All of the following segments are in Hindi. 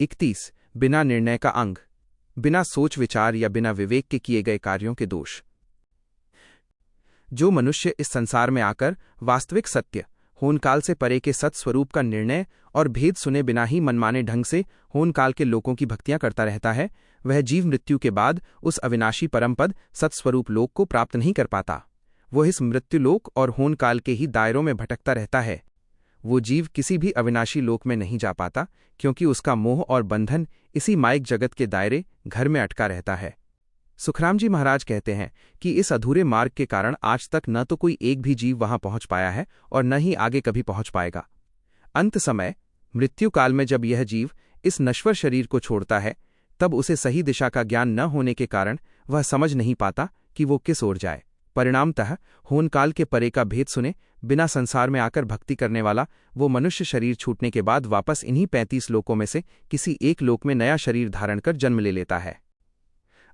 31 बिना निर्णय का अंग, बिना सोच विचार या बिना विवेक के किए गए कार्यों के दोष। जो मनुष्य इस संसार में आकर वास्तविक सत्य होनकाल से परे के सत्स्वरूप का निर्णय और भेद सुने बिना ही मनमाने ढंग से होनकाल के लोकों की भक्तियां करता रहता है, वह जीव मृत्यु के बाद उस अविनाशी परमपद सत्स्वरूप लोक को प्राप्त नहीं कर पाता। वह इस मृत्युलोक और होनकाल के ही दायरों में भटकता रहता है। वो जीव किसी भी अविनाशी लोक में नहीं जा पाता, क्योंकि उसका मोह और बंधन इसी माइक जगत के दायरे घर में अटका रहता है। सुखराम जी महाराज कहते हैं कि इस अधूरे मार्ग के कारण आज तक न तो कोई एक भी जीव वहां पहुंच पाया है और न ही आगे कभी पहुंच पाएगा। अंत समय मृत्यु काल में जब यह जीव इस नश्वर शरीर को छोड़ता है, तब उसे सही दिशा का ज्ञान न होने के कारण वह समझ नहीं पाता कि वो किस ओर जाए। परिणामतः होनकाल के परे का भेद सुने बिना संसार में आकर भक्ति करने वाला वो मनुष्य शरीर छूटने के बाद वापस इन्हीं 35 लोकों में से किसी एक लोक में नया शरीर धारण कर जन्म ले लेता है।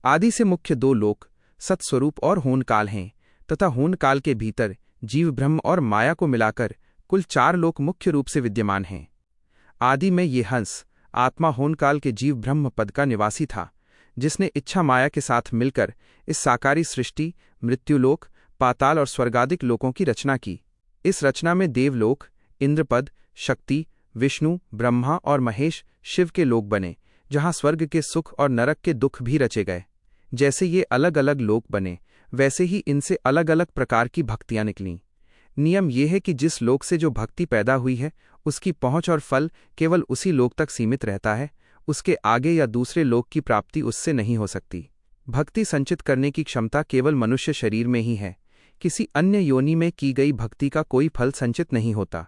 आदि से मुख्य 2 लोक सत्स्वरूप और होनकाल हैं, तथा होनकाल के भीतर जीव ब्रह्म और माया को मिलाकर कुल 4 लोक मुख्य रूप से विद्यमान हैं। आदि में ये हंस आत्मा होनकाल के जीव ब्रह्म पद का निवासी था, जिसने इच्छा माया के साथ मिलकर इस साकारी सृष्टि, मृत्युलोक, पाताल और स्वर्गादिक लोकों की रचना की। इस रचना में देवलोक, इंद्रपद, शक्ति, विष्णु, ब्रह्मा और महेश शिव के लोक बने, जहाँ स्वर्ग के सुख और नरक के दुख भी रचे गए। जैसे ये अलग अलग लोक बने, वैसे ही इनसे अलग अलग प्रकार की भक्तियां निकलीं। नियम यह है कि जिस लोक से जो भक्ति पैदा हुई है, उसकी पहुंच और फल केवल उसी लोक तक सीमित रहता है, उसके आगे या दूसरे लोक की प्राप्ति उससे नहीं हो सकती। भक्ति संचित करने की क्षमता केवल मनुष्य शरीर में ही है। किसी अन्य योनि में की गई भक्ति का कोई फल संचित नहीं होता।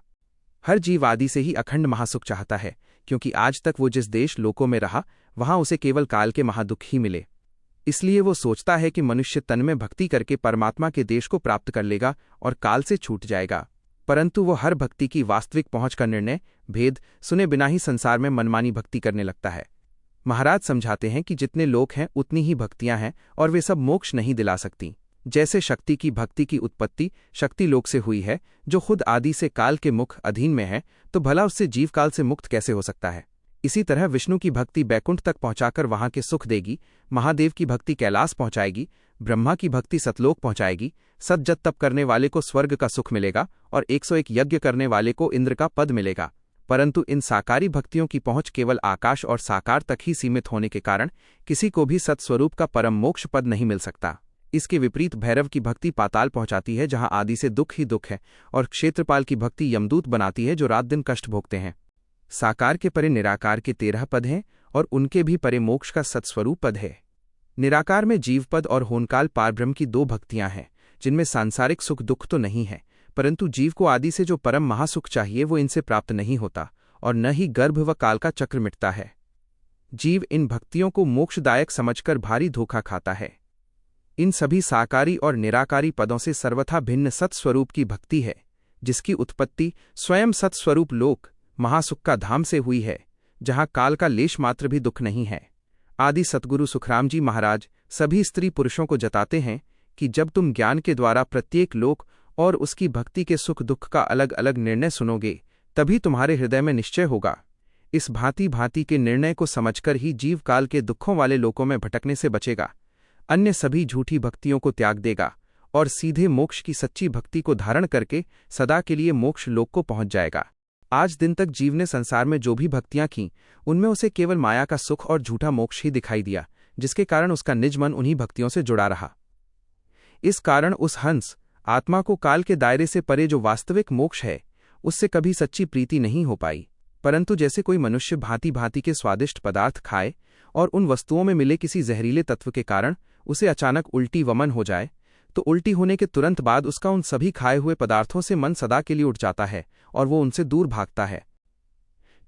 हर जीव आदि से ही अखंड महासुख चाहता है, क्योंकि आज तक वो जिस देश लोकों में रहा, वहां उसे केवल काल के महादुख ही मिले। इसलिए वो सोचता है कि मनुष्य तन में भक्ति करके परमात्मा के देश को प्राप्त कर लेगा और काल से छूट जाएगा। परंतु वो हर भक्ति की वास्तविक पहुंच का निर्णय भेद सुने बिना ही संसार में मनमानी भक्ति करने लगता है। महाराज समझाते हैं कि जितने लोक हैं उतनी ही भक्तियां हैं, और वे सब मोक्ष नहीं दिला सकती। जैसे शक्ति की भक्ति की उत्पत्ति शक्ति लोक से हुई है, जो खुद आदि से काल के मुख अधीन में है, तो भला उससे जीव काल से मुक्त कैसे हो सकता है। इसी तरह विष्णु की भक्ति बैकुंठ तक पहुंचाकर वहां के सुख देगी, महादेव की भक्ति कैलाश पहुंचाएगी, ब्रह्मा की भक्ति सतलोक पहुंचाएगी, सत जत तप करने वाले को स्वर्ग का सुख मिलेगा और 101 यज्ञ करने वाले को इंद्र का पद मिलेगा। परंतु इन साकारी भक्तियों की पहुंच केवल आकाश और साकार तक ही सीमित होने के कारण किसी को भी सत्स्वरूप का परम मोक्ष पद नहीं मिल सकता। इसके विपरीत भैरव की भक्ति पाताल पहुंचाती है, जहां आदि से दुख ही दुख है, और क्षेत्रपाल की भक्ति यमदूत बनाती है, जो रात दिन कष्ट भोगते हैं। साकार के परे निराकार के 13 पद हैं, और उनके भी परे मोक्ष का सत्स्वरूप पद है। निराकार में जीवपद और होनकाल पारब्रह्म की 2 भक्तियां हैं, जिनमें सांसारिक सुख दुख तो नहीं है, परंतु जीव को आदि से जो परम महासुख चाहिए वो इनसे प्राप्त नहीं होता, और न ही गर्भ व काल का चक्र मिटता है। जीव इन भक्तियों को मोक्षदायक समझकर भारी धोखा खाता है। इन सभी साकारी और निराकारी पदों से सर्वथा भिन्न सत्स्वरूप की भक्ति है, जिसकी उत्पत्ति स्वयं सत्स्वरूप लोक महासुख का धाम से हुई है, जहां काल का लेश मात्र भी दुख नहीं है। आदि सतगुरु सुखराम जी महाराज सभी स्त्री पुरुषों को जताते हैं कि जब तुम ज्ञान के द्वारा प्रत्येक लोक और उसकी भक्ति के सुख दुख का अलग अलग निर्णय सुनोगे, तभी तुम्हारे हृदय में निश्चय होगा। इस भांति भांति के निर्णय को समझकर ही जीव काल के दुखों वाले लोकों में भटकने से बचेगा, अन्य सभी झूठी भक्तियों को त्याग देगा और सीधे मोक्ष की सच्ची भक्ति को धारण करके सदा के लिए मोक्ष लोक को पहुंच जाएगा। आज दिन तक जीव ने संसार में जो भी भक्तियां की, उनमें उसे केवल माया का सुख और झूठा मोक्ष ही दिखाई दिया, जिसके कारण उसका निज मन उन्हीं भक्तियों से जुड़ा रहा। इस कारण उस हंस आत्मा को काल के दायरे से परे जो वास्तविक मोक्ष है, उससे कभी सच्ची प्रीति नहीं हो पाई। परंतु जैसे कोई मनुष्य भांति भांति के स्वादिष्ट पदार्थ खाए और उन वस्तुओं में मिले किसी जहरीले तत्व के कारण उसे अचानक उल्टी वमन हो जाए, तो उल्टी होने के तुरंत बाद उसका उन सभी खाए हुए पदार्थों से मन सदा के लिए उठ जाता है और वो उनसे दूर भागता है।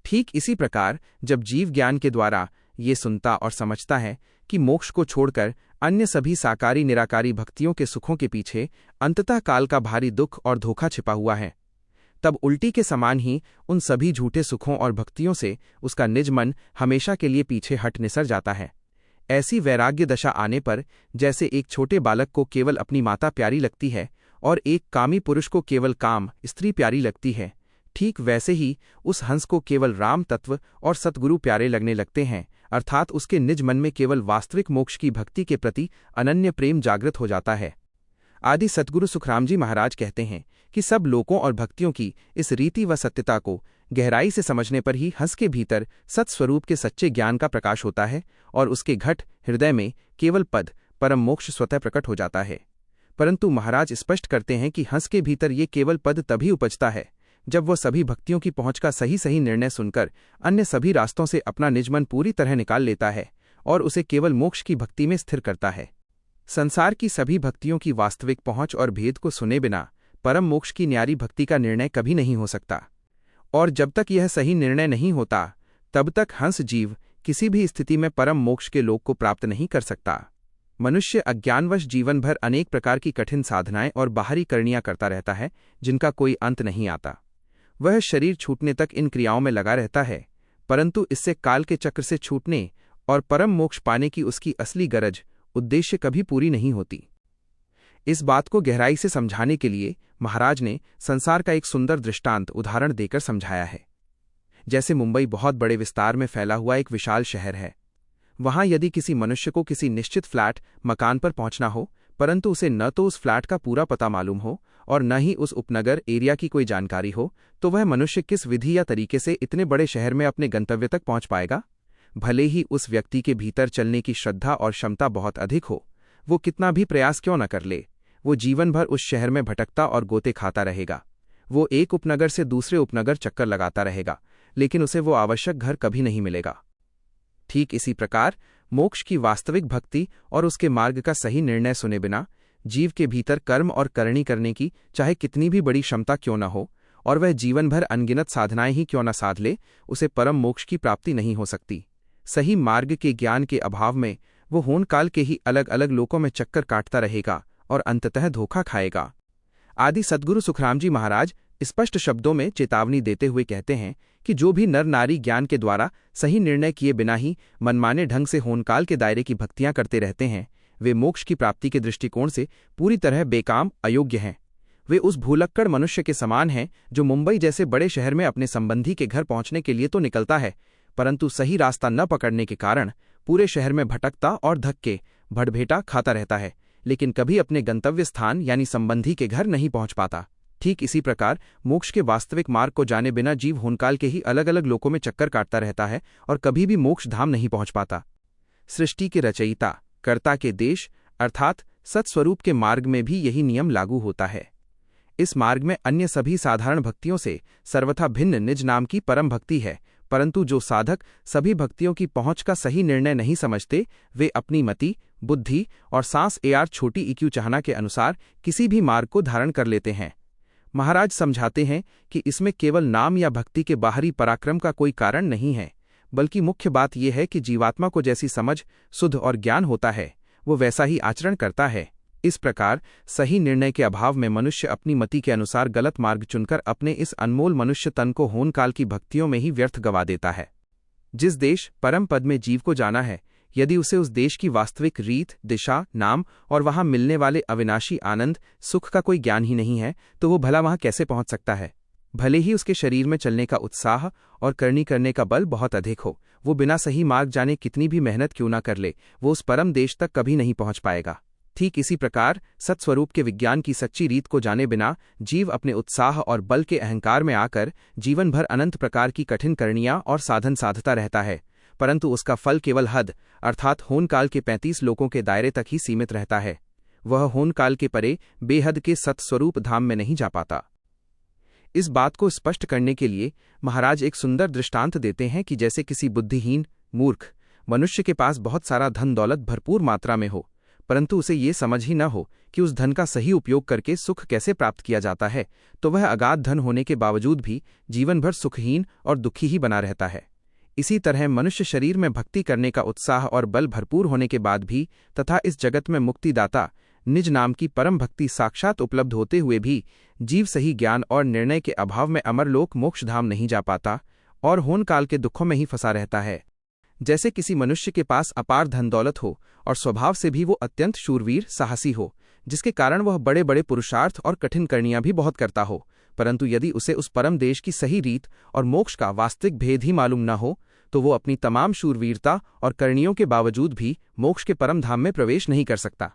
ठीक इसी प्रकार जब जीव ज्ञान के द्वारा ये सुनता और समझता है कि मोक्ष को छोड़कर अन्य सभी साकारी निराकारी भक्तियों के सुखों के पीछे अंततः काल का भारी दुख और धोखा छिपा हुआ है, तब उल्टी के समान ही उन सभी झूठे सुखों और भक्तियों से उसका निज मन हमेशा के लिए पीछे हट निसर जाता है। ऐसी वैराग्य दशा आने पर जैसे एक छोटे बालक को केवल अपनी माता प्यारी लगती है और एक कामी पुरुष को केवल काम स्त्री प्यारी लगती है, ठीक वैसे ही उस हंस को केवल राम तत्व और सतगुरु प्यारे लगने लगते हैं, अर्थात उसके निज मन में केवल वास्तविक मोक्ष की भक्ति के प्रति अनन्य प्रेम जागृत हो जाता है। आदि सतगुरु सुखराम जी महाराज कहते हैं कि सब लोकों और भक्तियों की इस रीति व सत्यता को गहराई से समझने पर ही हंस के भीतर सत्स्वरूप के सच्चे ज्ञान का प्रकाश होता है और उसके घट हृदय में केवल पद परम मोक्ष स्वतः प्रकट हो जाता है। परंतु महाराज स्पष्ट करते हैं कि हंस के भीतर ये केवल पद तभी उपजता है जब वह सभी भक्तियों की पहुंच का सही सही निर्णय सुनकर अन्य सभी रास्तों से अपना निजमन पूरी तरह निकाल लेता है और उसे केवल मोक्ष की भक्ति में स्थिर करता है। संसार की सभी भक्तियों की वास्तविक पहुंच और भेद को सुने बिना परम मोक्ष की न्यारी भक्ति का निर्णय कभी नहीं हो सकता, और जब तक यह सही निर्णय नहीं होता तब तक हंस जीव किसी भी स्थिति में परम मोक्ष के लोक को प्राप्त नहीं कर सकता। मनुष्य अज्ञानवश जीवन भर अनेक प्रकार की कठिन साधनाएं और बाहरी करणियां करता रहता है जिनका कोई अंत नहीं आता। वह शरीर छूटने तक इन क्रियाओं में लगा रहता है, परंतु इससे काल के चक्र से छूटने और परम मोक्ष पाने की उसकी असली गरज उद्देश्य कभी पूरी नहीं होती। इस बात को गहराई से समझाने के लिए महाराज ने संसार का एक सुंदर दृष्टांत उदाहरण देकर समझाया है। जैसे मुंबई बहुत बड़े विस्तार में फैला हुआ एक विशाल शहर है। वहां यदि किसी मनुष्य को किसी निश्चित फ्लैट मकान पर पहुंचना हो, परंतु उसे न तो उस फ्लैट का पूरा पता मालूम हो और न ही उस उपनगर एरिया की कोई जानकारी हो, तो वह मनुष्य किस विधि या तरीके से इतने बड़े शहर में अपने गंतव्य तक पहुंच पाएगा? भले ही उस व्यक्ति के भीतर चलने की श्रद्धा और क्षमता बहुत अधिक हो, वो कितना भी प्रयास क्यों न कर ले, वो जीवन भर उस शहर में भटकता और गोते खाता रहेगा। वो एक उपनगर से दूसरे उपनगर चक्कर लगाता रहेगा, लेकिन उसे वो आवश्यक घर कभी नहीं मिलेगा। ठीक इसी प्रकार मोक्ष की वास्तविक भक्ति और उसके मार्ग का सही निर्णय सुने बिना जीव के भीतर कर्म और करनी करने की चाहे कितनी भी बड़ी क्षमता क्यों न हो और वह जीवन भर अनगिनत साधनाएं ही क्यों न साध ले, उसे परम मोक्ष की प्राप्ति नहीं हो सकती। सही मार्ग के ज्ञान के अभाव में वो होन काल के ही अलग अलग लोकों में चक्कर काटता रहेगा और अंततः धोखा खाएगा। आदि सद्गुरु सुखराम जी महाराज स्पष्ट शब्दों में चेतावनी देते हुए कहते हैं कि जो भी नर नारी ज्ञान के द्वारा सही निर्णय किए बिना ही मनमाने ढंग से होनकाल के दायरे की भक्तियां करते रहते हैं, वे मोक्ष की प्राप्ति के दृष्टिकोण से पूरी तरह बेकाम अयोग्य हैं। वे उस भूलक्कड़ मनुष्य के समान हैं जो मुंबई जैसे बड़े शहर में अपने संबंधी के घर पहुंचने के लिए तो निकलता है, परंतु सही रास्ता न पकड़ने के कारण पूरे शहर में भटकता और धक्के भड़भेटा खाता रहता है, लेकिन कभी अपने गंतव्य स्थान यानी संबंधी के घर नहीं पहुंच पाता। ठीक इसी प्रकार मोक्ष के वास्तविक मार्ग को जाने बिना जीव होनकाल के ही अलग अलग लोकों में चक्कर काटता रहता है और कभी भी मोक्ष धाम नहीं पहुंच पाता। सृष्टि के रचयिता कर्ता के देश अर्थात सत्स्वरूप के मार्ग में भी यही नियम लागू होता है। इस मार्ग में अन्य सभी साधारण भक्तियों से सर्वथा भिन्न निज नाम की परम भक्ति है, परंतु जो साधक सभी भक्तियों की पहुंच का सही निर्णय नहीं समझते, वे अपनी मति बुद्धि और सांस एआर छोटी इक्यू चाहना के अनुसार किसी भी मार्ग को धारण कर लेते हैं। महाराज समझाते हैं कि इसमें केवल नाम या भक्ति के बाहरी पराक्रम का कोई कारण नहीं है, बल्कि मुख्य बात यह है कि जीवात्मा को जैसी समझ सुध और ज्ञान होता है वो वैसा ही आचरण करता है। इस प्रकार सही निर्णय के अभाव में मनुष्य अपनी मति के अनुसार गलत मार्ग चुनकर अपने इस अनमोल मनुष्य तन को होनकाल की भक्तियों में ही व्यर्थ गवा देता है। जिस देश परम पद में जीव को जाना है, यदि उसे उस देश की वास्तविक रीत दिशा नाम और वहां मिलने वाले अविनाशी आनंद सुख का कोई ज्ञान ही नहीं है, तो वो भला वहां कैसे पहुंच सकता है? भले ही उसके शरीर में चलने का उत्साह और करनी करने का बल बहुत अधिक हो, वो बिना सही मार्ग जाने कितनी भी मेहनत क्यों ना कर ले, वो उस परम देश तक कभी नहीं पहुंच पाएगा। ठीक इसी प्रकार सत्स्वरूप के विज्ञान की सच्ची रीत को जाने बिना जीव अपने उत्साह और बल के अहंकार में आकर जीवन भर अनंत प्रकार की कठिन करणियां और साधन साधता रहता है, परंतु उसका फल केवल हद अर्थात होनकाल के 35 लोकों के दायरे तक ही सीमित रहता है। वह होनकाल के परे बेहद के सत्स्वरूप धाम में नहीं जा पाता। इस बात को स्पष्ट करने के लिए महाराज एक सुंदर दृष्टांत देते हैं कि जैसे किसी बुद्धिहीन मूर्ख मनुष्य के पास बहुत सारा धन दौलत भरपूर मात्रा में हो, परंतु उसे ये समझ ही न हो कि उस धन का सही उपयोग करके सुख कैसे प्राप्त किया जाता है, तो वह अगाध धन होने के बावजूद भी जीवन भर सुखहीन और दुखी ही बना रहता है। इसी तरह मनुष्य शरीर में भक्ति करने का उत्साह और बल भरपूर होने के बाद भी तथा इस जगत में मुक्तिदाता निज नाम की परम भक्ति साक्षात उपलब्ध होते हुए भी जीव सही ज्ञान और निर्णय के अभाव में अमरलोक मोक्षधाम नहीं जा पाता और होनकाल के दुखों में ही फंसा रहता है। जैसे किसी मनुष्य के पास अपार धन दौलत हो और स्वभाव से भी वो अत्यंत शूरवीर साहसी हो, जिसके कारण वह बड़े बड़े पुरुषार्थ और कठिन करणियां भी बहुत करता हो, परंतु यदि उसे उस परम देश की सही रीत और मोक्ष का वास्तविक भेद ही मालूम न हो, तो वो अपनी तमाम शूरवीरता और करणियों के बावजूद भी मोक्ष के परम धाम में प्रवेश नहीं कर सकता।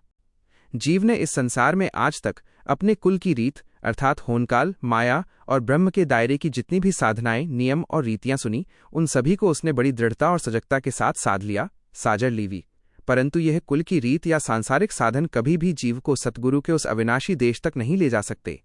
जीव ने इस संसार में आज तक अपने कुल की रीत अर्थात होनकाल, माया और ब्रह्म के दायरे की जितनी भी साधनाएं, नियम और रीतियां सुनी, उन सभी को उसने बड़ी दृढ़ता और सजगता के साथ साध लिया, साजर लीवी। परंतु यह कुल की रीत या सांसारिक साधन कभी भी जीव को सतगुरु के उस अविनाशी देश तक नहीं ले जा सकते।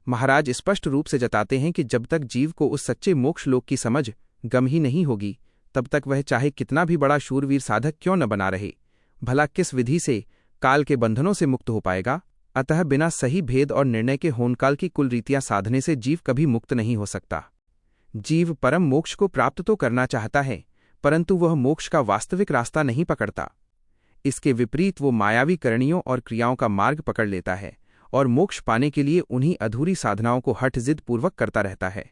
महाराज स्पष्ट रूप से जताते हैं कि जब तक जीव को उस सच्चे मोक्ष लोक की समझ गम ही नहीं होगी, तब तक वह चाहे कितना भी बड़ा शूरवीर साधक क्यों न बना रहे, भला किस विधि से काल के बंधनों से मुक्त हो पाएगा। अतः बिना सही भेद और निर्णय के होनकाल की कुल रीतियां साधने से जीव कभी मुक्त नहीं हो सकता। जीव परम मोक्ष को प्राप्त तो करना चाहता है, परंतु वह मोक्ष का वास्तविक रास्ता नहीं पकड़ता। इसके विपरीत वो मायावी करणियों और क्रियाओं का मार्ग पकड़ लेता है और मोक्ष पाने के लिए उन्हीं अधूरी साधनाओं को हठ जिद पूर्वक करता रहता है,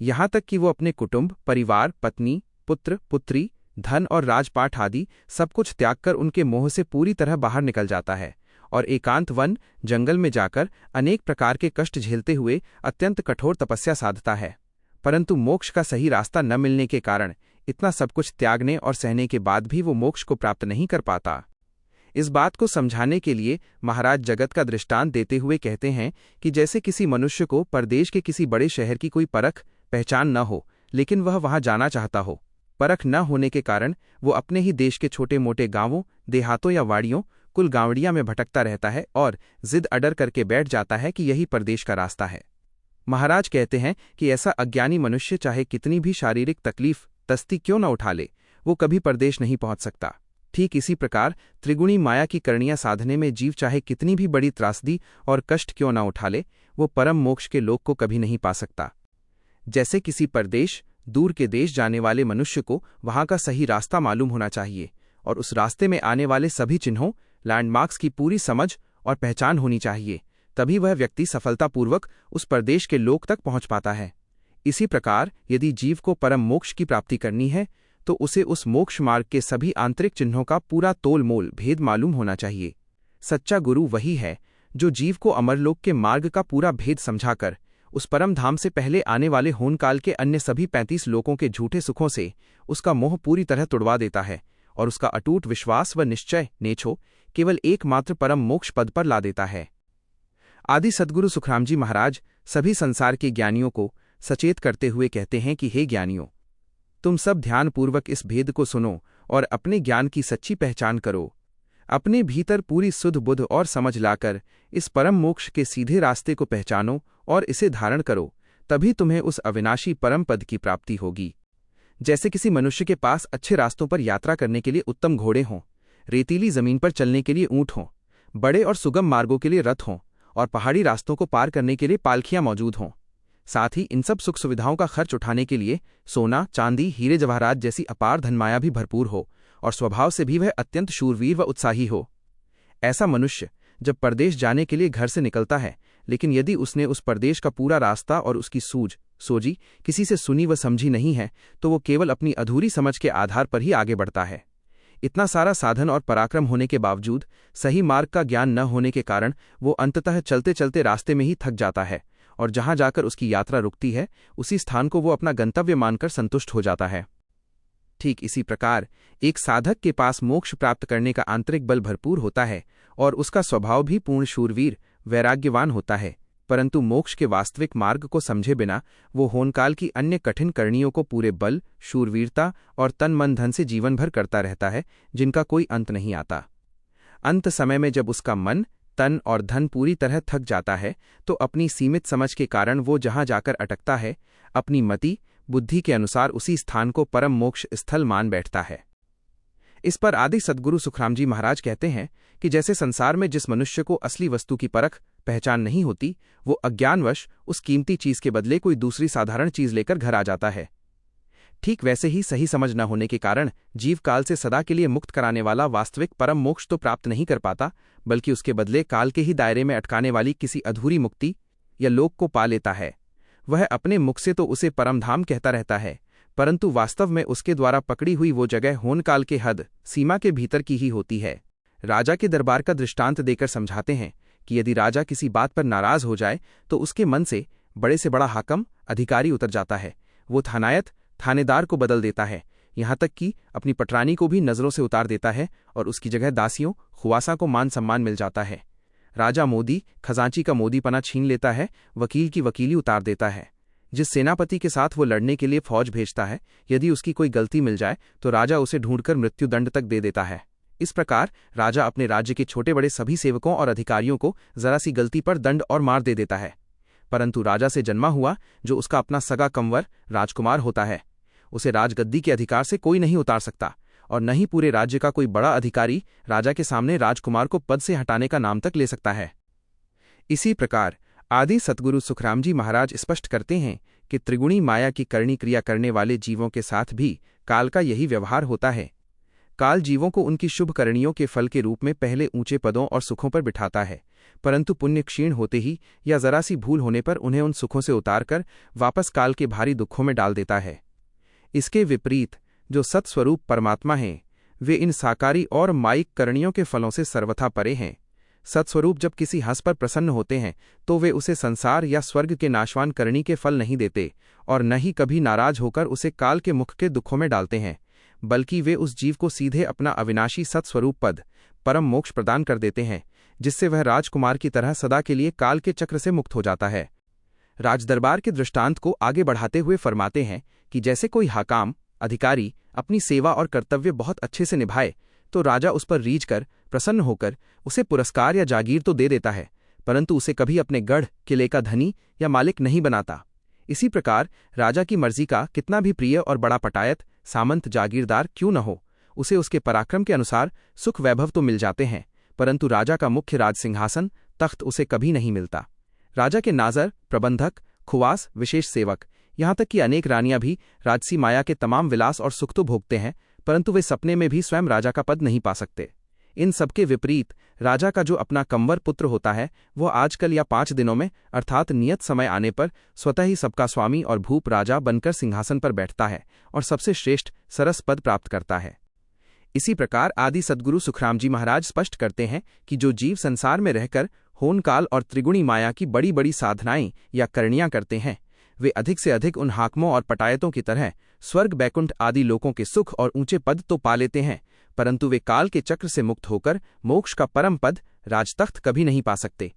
यहाँ तक कि वो अपने कुटुंब, परिवार, पत्नी, पुत्र, पुत्री, धन और राजपाट आदि सब कुछ त्याग कर उनके मोह से पूरी तरह बाहर निकल जाता है और एकांत वन जंगल में जाकर अनेक प्रकार के कष्ट झेलते हुए अत्यंत कठोर तपस्या साधता है। परंतु मोक्ष का सही रास्ता न मिलने के कारण इतना सब कुछ त्यागने और सहने के बाद भी वो मोक्ष को प्राप्त नहीं कर पाता। इस बात को समझाने के लिए महाराज जगत का दृष्टांत देते हुए कहते हैं कि जैसे किसी मनुष्य को परदेश के किसी बड़े शहर की कोई परख पहचान न हो, लेकिन वह वहां जाना चाहता हो। परख न होने के कारण वो अपने ही देश के छोटे मोटे गांवों, देहातों या वाड़ियों, कुल गांवड़ियां में भटकता रहता है और जिद अडर करके बैठ जाता है कि यही परदेश का रास्ता है। महाराज कहते हैं कि ऐसा अज्ञानी मनुष्य चाहे कितनी भी शारीरिक तकलीफ तस्ती क्यों न उठा ले, वो कभी परदेश नहीं पहुंच सकता। ठीक इसी प्रकार त्रिगुणी माया की करणियां साधने में जीव चाहे कितनी भी बड़ी त्रासदी और कष्ट क्यों न उठा ले, वो परम मोक्ष के लोक को कभी नहीं पा सकता। जैसे किसी परदेश, दूर के देश जाने वाले मनुष्य को वहां का सही रास्ता मालूम होना चाहिए और उस रास्ते में आने वाले सभी चिन्हों, लैंडमार्क्स की पूरी समझ और पहचान होनी चाहिए, तभी वह व्यक्ति सफलतापूर्वक उस परदेश के लोक तक पहुंच पाता है। इसी प्रकार यदि जीव को परम मोक्ष की प्राप्ति करनी है, तो उसे उस मोक्ष मार्ग के सभी आंतरिक चिन्हों का पूरा तोल मोल भेद मालूम होना चाहिए। सच्चा गुरु वही है जो जीव को अमरलोक के मार्ग का पूरा भेद समझाकर उस परम धाम से पहले आने वाले होनकाल के अन्य सभी 35 लोकों के झूठे सुखों से उसका मोह पूरी तरह तुड़वा देता है और उसका अटूट विश्वास व निश्चय नेछो केवल एकमात्र परम मोक्ष पद पर ला देता है। आदि सद्गुरु सुखरामजी महाराज सभी संसार के ज्ञानियों को सचेत करते हुए कहते हैं कि हे ज्ञानियों, तुम सब ध्यानपूर्वक इस भेद को सुनो और अपने ज्ञान की सच्ची पहचान करो। अपने भीतर पूरी सुध बुध और समझ लाकर इस परम मोक्ष के सीधे रास्ते को पहचानो और इसे धारण करो, तभी तुम्हें उस अविनाशी परम पद की प्राप्ति होगी। जैसे किसी मनुष्य के पास अच्छे रास्तों पर यात्रा करने के लिए उत्तम घोड़े हों, रेतीली जमीन पर चलने के लिए ऊंट हों, बड़े और सुगम मार्गों के लिए रथ हों और पहाड़ी रास्तों को पार करने के लिए पालखियां मौजूद हों। साथ ही इन सब सुख सुविधाओं का खर्च उठाने के लिए सोना, चांदी, हीरे जवाहरात जैसी अपार धनमाया भी भरपूर हो और स्वभाव से भी वह अत्यंत शूरवीर व उत्साही हो। ऐसा मनुष्य जब परदेश जाने के लिए घर से निकलता है, लेकिन यदि उसने उस परदेश का पूरा रास्ता और उसकी सूझ सोजी किसी से सुनी व समझी नहीं है, तो वो केवल अपनी अधूरी समझ के आधार पर ही आगे बढ़ता है। इतना सारा साधन और पराक्रम होने के बावजूद सही मार्ग का ज्ञान न होने के कारण वो अंततः चलते चलते रास्ते में ही थक जाता है और जहां जाकर उसकी यात्रा रुकती है, उसी स्थान को वो अपना गंतव्य मानकर संतुष्ट हो जाता है। ठीक इसी प्रकार एक साधक के पास मोक्ष प्राप्त करने का आंतरिक बल भरपूर होता है और उसका स्वभाव भी पूर्ण शूरवीर वैराग्यवान होता है, परंतु मोक्ष के वास्तविक मार्ग को समझे बिना वो होनकाल की अन्य कठिन करणियों को पूरे बल, शूरवीरता और तन मन धन से जीवन भर करता रहता है, जिनका कोई अंत नहीं आता। अंत समय में जब उसका मन, तन और धन पूरी तरह थक जाता है, तो अपनी सीमित समझ के कारण वो जहां जाकर अटकता है, अपनी मति बुद्धि के अनुसार उसी स्थान को परम मोक्ष स्थल मान बैठता है। इस पर आदि सद्गुरु सुखरामजी महाराज कहते हैं कि जैसे संसार में जिस मनुष्य को असली वस्तु की परख पहचान नहीं होती, वो अज्ञानवश उस कीमती चीज के बदले कोई दूसरी साधारण चीज लेकर घर आ जाता है, ठीक वैसे ही सही समझ न होने के कारण जीव काल से सदा के लिए मुक्त कराने वाला वास्तविक परम मोक्ष तो प्राप्त नहीं कर पाता, बल्कि उसके बदले काल के ही दायरे में अटकाने वाली किसी अधूरी मुक्ति या लोक को पा लेता है। वह अपने मुख से तो उसे परमधाम कहता रहता है, परंतु वास्तव में उसके द्वारा पकड़ी हुई वो जगह होनकाल के हद सीमा के भीतर की ही होती है। राजा के दरबार का दृष्टांत देकर समझाते हैं कि यदि राजा किसी बात पर नाराज हो जाए तो उसके मन से बड़े से बड़ा हाकम अधिकारी उतर जाता है। वो थानेदार को बदल देता है, यहाँ तक कि अपनी पटरानी को भी नज़रों से उतार देता है और उसकी जगह दासियों खुवासा को मान सम्मान मिल जाता है। राजा मोदी खजांची का मोदीपना छीन लेता है, वकील की वकीली उतार देता है। जिस सेनापति के साथ वो लड़ने के लिए फौज भेजता है, यदि उसकी कोई गलती मिल जाए तो राजा उसे ढूंढकर मृत्युदंड तक दे देता है। इस प्रकार राजा अपने राज्य के छोटे बड़े सभी सेवकों और अधिकारियों को जरा सी गलती पर दंड और मार दे देता है। परंतु राजा से जन्मा हुआ जो उसका अपना सगा कंवर राजकुमार होता है, उसे राजगद्दी के अधिकार से कोई नहीं उतार सकता, और न ही पूरे राज्य का कोई बड़ा अधिकारी राजा के सामने राजकुमार को पद से हटाने का नाम तक ले सकता है। इसी प्रकार आदि सद्गुरु सुखराम जी महाराज स्पष्ट करते हैं कि त्रिगुणी माया की करणी क्रिया करने वाले जीवों के साथ भी काल का यही व्यवहार होता है। काल जीवों को उनकी शुभ करणियों के फल के रूप में पहले ऊंचे पदों और सुखों पर बिठाता है, परंतु पुण्य क्षीण होते ही या जरा सी भूल होने पर उन्हें उन सुखों से उतारकर वापस काल के भारी दुखों में डाल देता है। इसके विपरीत जो सत्स्वरूप परमात्मा हैं, वे इन साकारी और मायिक करणियों के फलों से सर्वथा परे हैं। सत्स्वरूप जब किसी हंस पर प्रसन्न होते हैं तो वे उसे संसार या स्वर्ग के नाशवान करणी के फल नहीं देते और न ही कभी नाराज होकर उसे काल के मुख के दुखों में डालते हैं, बल्कि वे उस जीव को सीधे अपना अविनाशी सत्स्वरूप पद परम मोक्ष प्रदान कर देते हैं, जिससे वह राजकुमार की तरह सदा के लिए काल के चक्र से मुक्त हो जाता है। राजदरबार के दृष्टांत को आगे बढ़ाते हुए फरमाते हैं कि जैसे कोई हाकाम अधिकारी अपनी सेवा और कर्तव्य बहुत अच्छे से निभाए तो राजा उस पर रीझ कर प्रसन्न होकर उसे पुरस्कार या जागीर तो दे देता है, परंतु उसे कभी अपने गढ़ किले का धनी या मालिक नहीं बनाता। इसी प्रकार राजा की मर्जी का कितना भी प्रिय और बड़ा पटायत सामंत जागीरदार क्यों न हो, उसे उसके पराक्रम के अनुसार सुख वैभव तो मिल जाते हैं, परंतु राजा का मुख्य राज सिंहासन तख्त उसे कभी नहीं मिलता। राजा के नाज़र, प्रबंधक, खुवास, विशेष सेवक, यहाँ तक कि अनेक रानियां भी राजसी माया के तमाम विलास और सुख तो भोगते हैं, परंतु वे सपने में भी स्वयं राजा का पद नहीं पा सकते। इन सबके विपरीत राजा का जो अपना कंवर पुत्र होता है, वो आजकल या 5 दिनों में अर्थात नियत समय आने पर स्वतः ही सबका स्वामी और भूप राजा बनकर सिंहासन पर बैठता है और सबसे श्रेष्ठ सरस पद प्राप्त करता है। इसी प्रकार आदि सद्गुरु सुखराम जी महाराज स्पष्ट करते हैं कि जो जीव संसार में रहकर होनकाल और त्रिगुणी माया की बड़ी बड़ी साधनाएं या करणियां करते हैं, वे अधिक से अधिक उन हाकमों और पटायतों की तरह स्वर्ग बैकुंठ आदि लोकों के सुख और ऊंचे पद तो पा लेते हैं, परंतु वे काल के चक्र से मुक्त होकर मोक्ष का परम पद राजतख्त कभी नहीं पा सकते।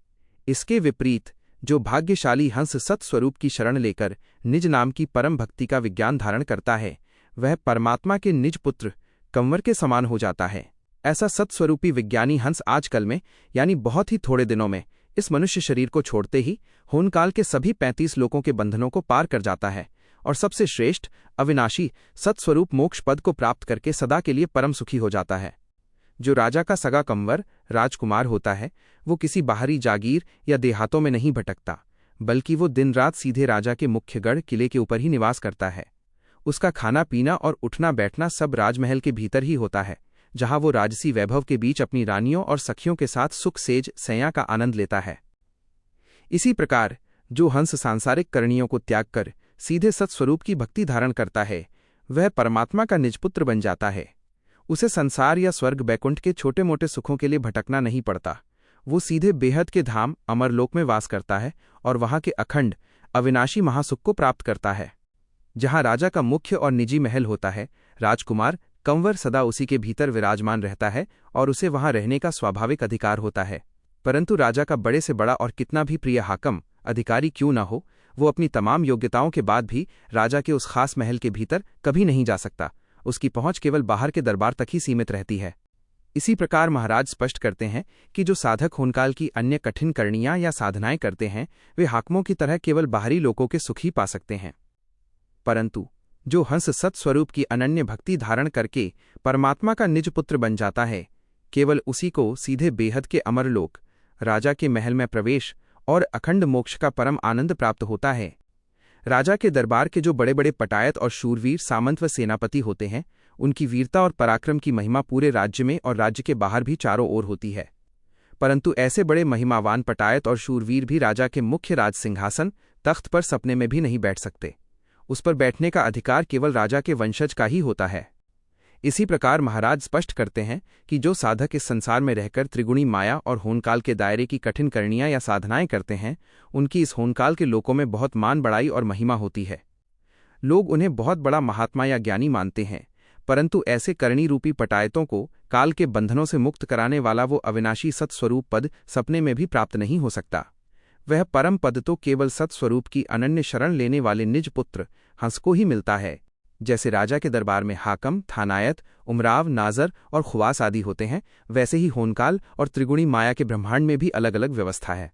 इसके विपरीत जो भाग्यशाली हंस सत्स्वरूप की शरण लेकर निज नाम की परम भक्ति का विज्ञान धारण करता है, वह परमात्मा के निज पुत्र कंवर के समान हो जाता है। ऐसा सत्स्वरूपी विज्ञानी हंस आजकल में यानी बहुत ही थोड़े दिनों में इस मनुष्य शरीर को छोड़ते ही होनकाल के सभी 35 लोकों के बंधनों को पार कर जाता है और सबसे श्रेष्ठ अविनाशी सत्स्वरूप मोक्ष पद को प्राप्त करके सदा के लिए परम सुखी हो जाता है। जो राजा का सगा कंवर राजकुमार होता है, वो किसी बाहरी जागीर या देहातों में नहीं भटकता, बल्कि वो दिन रात सीधे राजा के मुख्य गढ़ किले के ऊपर ही निवास करता है। उसका खाना पीना और उठना बैठना सब राजमहल के भीतर ही होता है, जहां वो राजसी वैभव के बीच अपनी रानियों और सखियों के साथ सुख सेज सैया का आनंद लेता है। इसी प्रकार जो हंस सांसारिक करणियों को त्याग कर सीधे सत्स्वरूप की भक्ति धारण करता है, वह परमात्मा का निजपुत्र बन जाता है। उसे संसार या स्वर्ग बैकुंठ के छोटे मोटे सुखों के लिए भटकना नहीं पड़ता। वो सीधे बेहद के धाम अमरलोक में वास करता है और वहां के अखंड अविनाशी महासुख को प्राप्त करता है। जहां राजा का मुख्य और निजी महल होता है, राजकुमार कंवर सदा उसी के भीतर विराजमान रहता है और उसे वहां रहने का स्वाभाविक अधिकार होता है। परंतु राजा का बड़े से बड़ा और कितना भी प्रिय हाकम अधिकारी क्यों न हो, वो अपनी तमाम योग्यताओं के बाद भी राजा के उस खास महल के भीतर कभी नहीं जा सकता। उसकी पहुंच केवल बाहर के दरबार तक ही सीमित रहती है। इसी प्रकार महाराज स्पष्ट करते हैं कि जो साधक होनकाल की अन्य कठिन करणियां या साधनाएं करते हैं, वे हाकमों की तरह केवल बाहरी लोकों के सुख ही पा सकते हैं, परंतु जो हंस सत्स्वरूप की अनन्य भक्ति धारण करके परमात्मा का निज पुत्र बन जाता है, केवल उसी को सीधे बेहद के अमरलोक राजा के महल में प्रवेश और अखंड मोक्ष का परम आनंद प्राप्त होता है। राजा के दरबार के जो बड़े बड़े पटायत और शूरवीर सामंत व सेनापति होते हैं, उनकी वीरता और पराक्रम की महिमा पूरे राज्य में और राज्य के बाहर भी चारों ओर होती है, परंतु ऐसे बड़े महिमावान पटायत और शूरवीर भी राजा के मुख्य राज सिंहासन तख्त पर सपने में भी नहीं बैठ सकते। उस पर बैठने का अधिकार केवल राजा के वंशज का ही होता है। इसी प्रकार महाराज स्पष्ट करते हैं कि जो साधक इस संसार में रहकर त्रिगुणी माया और होनकाल के दायरे की कठिन करणियां या साधनाएं करते हैं, उनकी इस होनकाल के लोकों में बहुत मान बढ़ाई और महिमा होती है। लोग उन्हें बहुत बड़ा महात्मा या ज्ञानी मानते हैं, परंतु ऐसे करणी रूपी पटायतों को काल के बंधनों से मुक्त कराने वाला वो अविनाशी सत्स्वरूप पद सपने में भी प्राप्त नहीं हो सकता। वह परम पद तो केवल सत्स्वरूप की अनन्य शरण लेने वाले निज पुत्र हंस को ही मिलता है। जैसे राजा के दरबार में हाकम, थानायत, उमराव, नाजर और खुवास आदि होते हैं, वैसे ही होनकाल और त्रिगुणी माया के ब्रह्मांड में भी अलग अलग व्यवस्था है।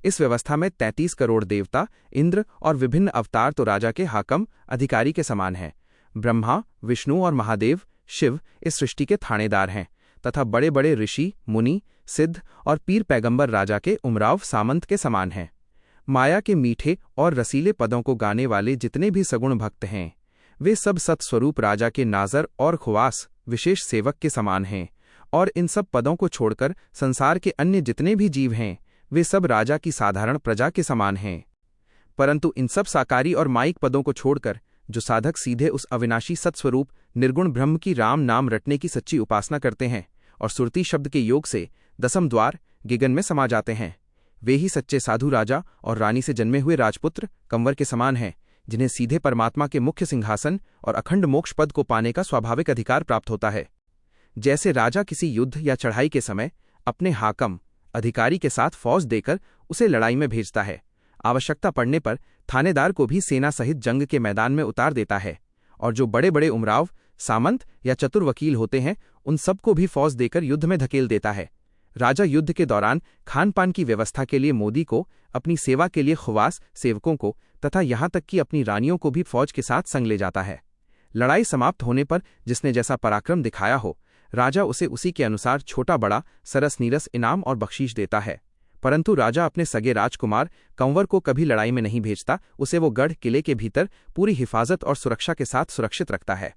इस व्यवस्था में 33 करोड़ देवता, इंद्र और विभिन्न अवतार तो राजा के हाकम, अधिकारी के समान हैं। ब्रह्मा, विष्णु और महादेव, शिव इस सृष्टि के थानेदार हैं तथा बड़े बड़े ऋषि, मुनि, सिद्ध और पीर पैगंबर राजा के उमराव, सामंत के समान हैं। माया के मीठे और रसीले पदों को गाने वाले जितने भी सगुण भक्त हैं, वे सब सत्स्वरूप राजा के नाजर और खुवास विशेष सेवक के समान हैं, और इन सब पदों को छोड़कर संसार के अन्य जितने भी जीव हैं, वे सब राजा की साधारण प्रजा के समान हैं। परंतु इन सब साकारी और माइक पदों को छोड़कर जो साधक सीधे उस अविनाशी सत्स्वरूप निर्गुण ब्रह्म की राम नाम रटने की सच्ची उपासना करते हैं और सुरती शब्द के योग से दसम द्वार गिगन में समा जाते हैं, वे ही सच्चे साधु राजा और रानी से जन्मे हुए राजपुत्र कंवर के समान हैं, जिन्हें सीधे परमात्मा के मुख्य सिंहासन और अखंड मोक्ष पद को पाने का स्वाभाविक अधिकार प्राप्त होता है। जैसे राजा किसी युद्ध या चढ़ाई के समय अपने हाकम, अधिकारी के साथ फौज देकर उसे लड़ाई में भेजता है, आवश्यकता पड़ने पर थानेदार को भी सेना सहित जंग के मैदान में उतार देता है, और जो बड़े बड़े उमराव, सामंत या चतुर वकील होते हैं, उन सबको भी फौज देकर युद्ध में धकेल देता है। राजा युद्ध के दौरान खान पान की व्यवस्था के लिए मोदी को, अपनी सेवा के लिए खुवास सेवकों को तथा यहाँ तक कि अपनी रानियों को भी फौज के साथ संग ले जाता है। लड़ाई समाप्त होने पर जिसने जैसा पराक्रम दिखाया हो, राजा उसे उसी के अनुसार छोटा बड़ा सरस नीरस इनाम और बख्शीश देता है। परंतु राजा अपने सगे राजकुमार कंवर को कभी लड़ाई में नहीं भेजता, उसे वो गढ़ किले के भीतर पूरी हिफाजत और सुरक्षा के साथ सुरक्षित रखता है।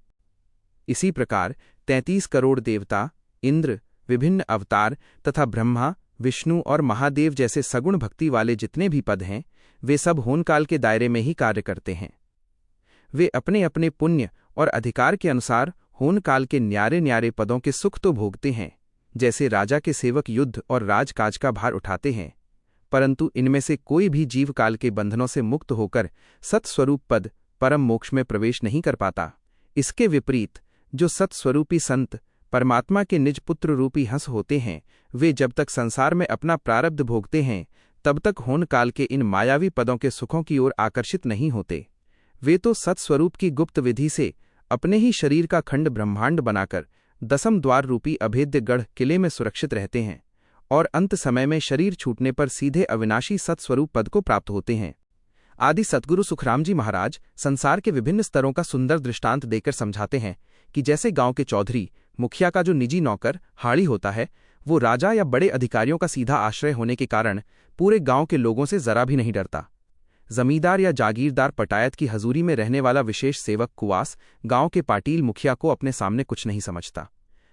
इसी प्रकार 33 करोड़ देवता, इंद्र, विभिन्न अवतार तथा ब्रह्मा, विष्णु और महादेव जैसे सगुण भक्ति वाले जितने भी पद हैं, वे सब होनकाल के दायरे में ही कार्य करते हैं। वे अपने अपने पुण्य और अधिकार के अनुसार होनकाल के न्यारे न्यारे पदों के सुख तो भोगते हैं, जैसे राजा के सेवक युद्ध और राजकाज का भार उठाते हैं, परंतु इनमें से कोई भी जीव काल के बंधनों से मुक्त होकर सत्स्वरूप पद परम मोक्ष में प्रवेश नहीं कर पाता। इसके विपरीत जो सत्स्वरूपी संत परमात्मा के निज पुत्र रूपी हंस होते हैं, वे जब तक संसार में अपना प्रारब्ध भोगते हैं, तब तक होनकाल के इन मायावी पदों के सुखों की ओर आकर्षित नहीं होते। वे तो सत्स्वरूप की गुप्त विधि से अपने ही शरीर का खंड ब्रह्मांड बनाकर दसम द्वार रूपी अभेद्य गढ़ किले में सुरक्षित रहते हैं, और अंत समय में शरीर छूटने पर सीधे अविनाशी सत्स्वरूप पद को प्राप्त होते हैं। आदि सद्गुरु सुखराम जी महाराज संसार के विभिन्न स्तरों का सुंदर दृष्टांत देकर समझाते हैं कि जैसे गांव के चौधरी, मुखिया का जो निजी नौकर हाड़ी होता है, वो राजा या बड़े अधिकारियों का सीधा आश्रय होने के कारण पूरे गांव के लोगों से जरा भी नहीं डरता। जमींदार या जागीरदार पटायत की हजूरी में रहने वाला विशेष सेवक कुवास गांव के पाटील मुखिया को अपने सामने कुछ नहीं समझता।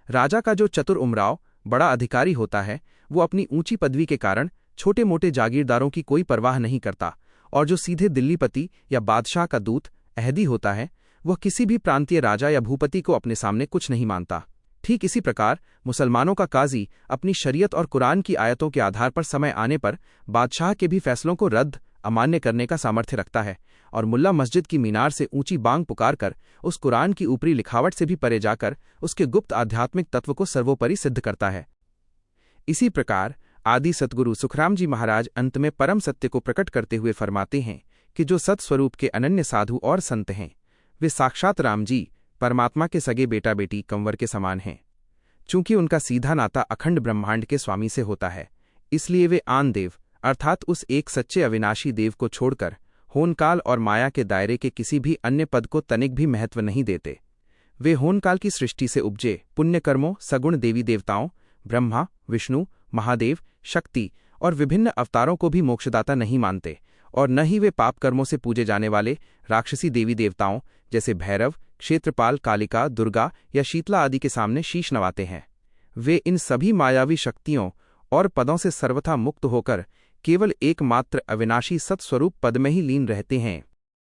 राजा का जो चतुर उमराव बड़ा अधिकारी होता है, वो अपनी ऊंची पदवी के कारण छोटे मोटे जागीरदारों की कोई परवाह नहीं करता, और जो सीधे दिल्लीपति या बादशाह का दूत अहदी होता है, वह किसी भी प्रांतीय राजा या भूपति को अपने सामने कुछ नहीं मानता। ठीक इसी प्रकार मुसलमानों का काजी अपनी शरीयत और कुरान की आयतों के आधार पर समय आने पर बादशाह के भी फैसलों को रद्द अमान्य करने का सामर्थ्य रखता है, और मुल्ला मस्जिद की मीनार से ऊंची बांग पुकारकर उस कुरान की ऊपरी लिखावट से भी परे जाकर उसके गुप्त आध्यात्मिक तत्व को सर्वोपरि सिद्ध करता है। इसी प्रकार आदि सद्गुरु सुखराम जी महाराज अंत में परम सत्य को प्रकट करते हुए फरमाते हैं कि जो सत्स्वरूप के अनन्य साधु और संत हैं, वे साक्षात राम जी परमात्मा के सगे बेटा बेटी कंवर के समान हैं। चूंकि उनका सीधा नाता अखंड ब्रह्मांड के स्वामी से होता है, इसलिए वे आन देव अर्थात उस एक सच्चे अविनाशी देव को छोड़कर होनकाल और माया के दायरे के किसी भी अन्य पद को तनिक भी महत्व नहीं देते। वे होनकाल की सृष्टि से उपजे पुण्यकर्मों, सगुण देवी देवताओं, ब्रह्मा, विष्णु, महादेव, शक्ति और विभिन्न अवतारों को भी मोक्षदाता नहीं मानते, और न ही वे पाप कर्मों से पूजे जाने वाले राक्षसी देवी देवताओं जैसे भैरव, क्षेत्रपाल, कालिका, दुर्गा या शीतला आदि के सामने शीश नवाते हैं। वे इन सभी मायावी शक्तियों और पदों से सर्वथा मुक्त होकर केवल एकमात्र अविनाशी सत्स्वरूप पद में ही लीन रहते हैं।